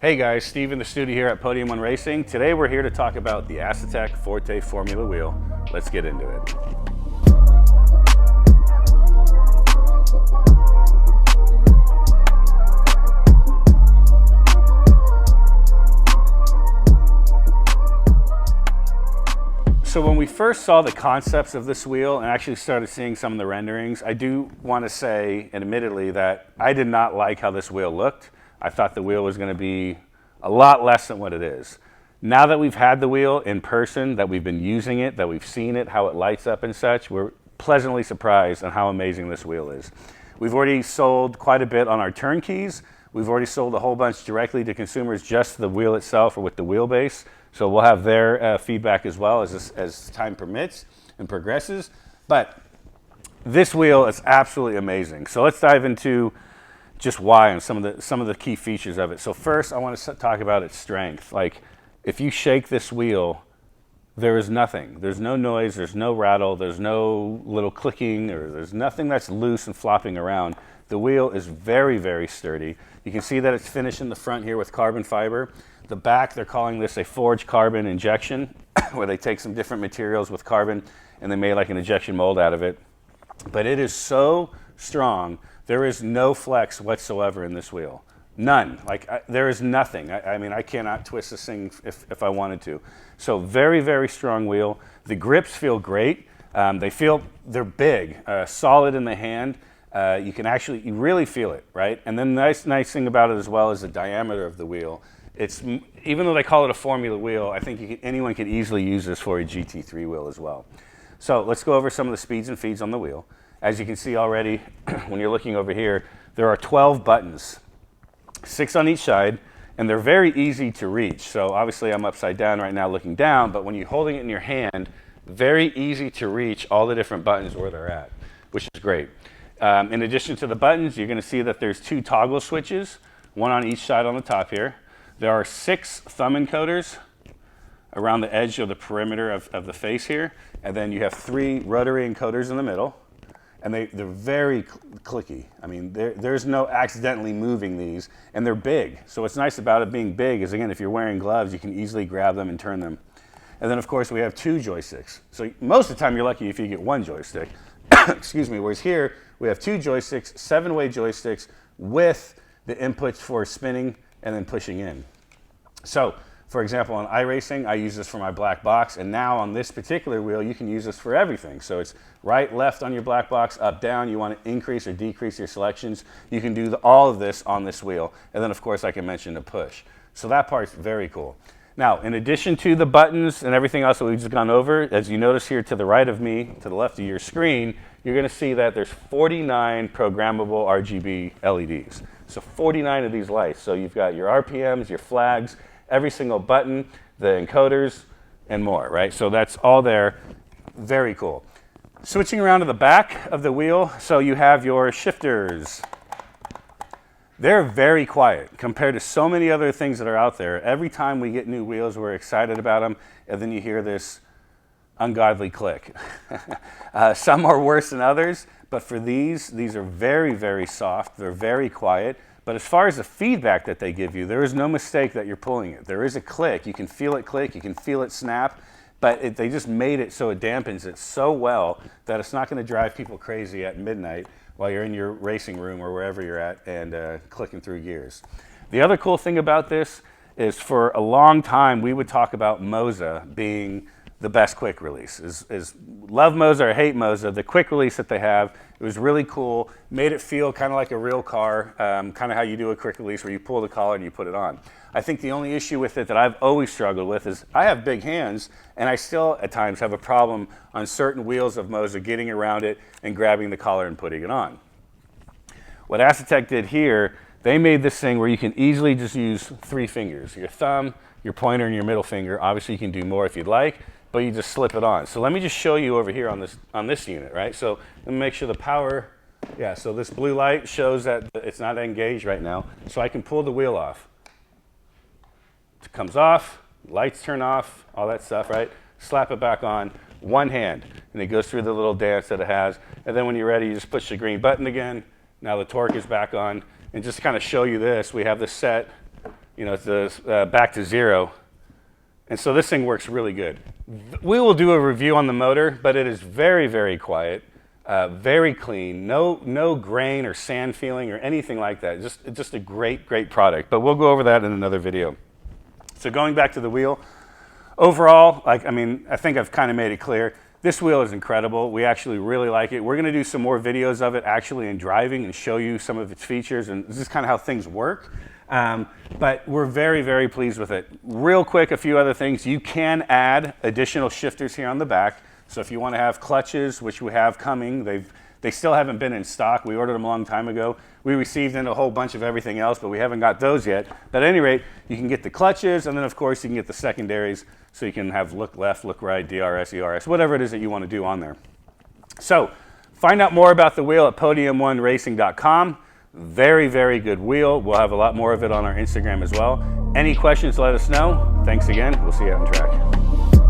Hey guys, Steve in the studio here at Podium on Racing. Today we're here to talk about the Asetek Forte Formula wheel. Let's get into it. So when we first saw the concepts of this wheel and actually started seeing some of the renderings, I do want to say, and admittedly, that I did not like how this wheel looked. I thought the wheel was going to be a lot less than what it is. Now that we've had the wheel in person, that we've been using it, that we've seen it, how it lights up and such, we're pleasantly surprised on how amazing this wheel is. We've already sold quite a bit on our turnkeys. We've already sold a whole bunch directly to consumers, just the wheel itself or with the wheelbase. So we'll have their feedback as well as time permits and progresses. But this wheel is absolutely amazing. So let's dive into just why and some of the key features of it. So first, I want to talk about its strength. Like, if you shake this wheel, there is nothing. There's no noise, there's no rattle, there's no little clicking, or there's nothing that's loose and flopping around. The wheel is very, very sturdy. You can see that it's finished in the front here with carbon fiber. The back, they're calling this a forged carbon injection, where they take some different materials with carbon and they made like an injection mold out of it. But it is so strong. There is no flex whatsoever in this wheel. None. There is nothing. I mean, I cannot twist this thing if I wanted to. So very, very strong wheel. The grips feel great. They're big, solid in the hand. You really feel it, right? And then the nice thing about it as well is the diameter of the wheel. Even though they call it a Formula wheel, I think anyone could easily use this for a GT3 wheel as well. So let's go over some of the speeds and feeds on the wheel. As you can see already, when you're looking over here, there are 12 buttons, 6 on each side, and they're very easy to reach. So obviously I'm upside down right now looking down, but when you're holding it in your hand, very easy to reach all the different buttons where they're at, which is great. In addition to the buttons, you're going to see that there's 2 toggle switches, 1 on each side on the top here. There are 6 thumb encoders around the edge of the perimeter of the face here, and then you have 3 rotary encoders in the middle. And they're very clicky. I mean, there's no accidentally moving these, and they're big. So what's nice about it being big is, again, if you're wearing gloves, you can easily grab them and turn them. And then, of course, we have 2 joysticks. So most of the time, you're lucky if you get 1 joystick. Excuse me. Whereas here, we have 2 joysticks, 7-way joysticks with the inputs for spinning and then pushing in. So, for example, on iRacing, I use this for my black box, and now on this particular wheel, you can use this for everything. So it's right, left on your black box, up, down. You want to increase or decrease your selections. You can do all of this on this wheel. And then, of course, like I mentioned, a push. So that part's very cool. Now, in addition to the buttons and everything else that we've just gone over, as you notice here to the right of me, to the left of your screen, you're going to see that there's 49 programmable RGB LEDs. So 49 of these lights. So you've got your RPMs, your flags, every single button, the encoders, and more, right? So that's all there. Very cool. Switching around to the back of the wheel, so you have your shifters. They're very quiet compared to so many other things that are out there. Every time we get new wheels, we're excited about them, and then you hear this ungodly click. Some are worse than others, but for these are very, very soft. They're very quiet. But as far as the feedback that they give you, there is no mistake that you're pulling it. There is a click. You can feel it click. You can feel it snap. But they just made it so it dampens it so well that it's not going to drive people crazy at midnight while you're in your racing room or wherever you're at and clicking through gears. The other cool thing about this is for a long time we would talk about Moza being the best quick release. Love Moza or hate Moza, the quick release that they have, it was really cool, made it feel kind of like a real car, kind of how you do a quick release where you pull the collar and you put it on. I think the only issue with it that I've always struggled with is I have big hands and I still at times have a problem on certain wheels of Moza getting around it and grabbing the collar and putting it on. What Asetek did here, they made this thing where you can easily just use 3 fingers, your thumb, your pointer, and your middle finger. Obviously you can do more if you'd like, but you just slip it on. So let me just show you over here on this unit, right? So let me make sure the power, so this blue light shows that it's not engaged right now. So I can pull the wheel off. It comes off, lights turn off, all that stuff, right? Slap it back on, one hand, and it goes through the little dance that it has. And then when you're ready, you just push the green button again. Now the torque is back on. And just to kind of show you this, we have this set you know, the back to zero. And so this thing works really good. We will do a review on the motor, but it is very, very quiet, very clean, no grain or sand feeling or anything like that. Just a great, great product. But we'll go over that in another video. So going back to the wheel, overall, I think I've kind of made it clear. This wheel is incredible. We actually really like it. We're going to do some more videos of it actually in driving and show you some of its features, and this is kind of how things work. But we're very, very pleased with it. Real quick, a few other things. You can add additional shifters here on the back. So if you want to have clutches, which we have coming, they still haven't been in stock. We ordered them a long time ago. We received in a whole bunch of everything else, but we haven't got those yet. But at any rate, you can get the clutches, and then of course you can get the secondaries, so you can have look left, look right, DRS, ERS, whatever it is that you want to do on there. So find out more about the wheel at podium1racing.com. Very, very good wheel. We'll have a lot more of it on our Instagram as well. Any questions, let us know. Thanks again. We'll see you out on track.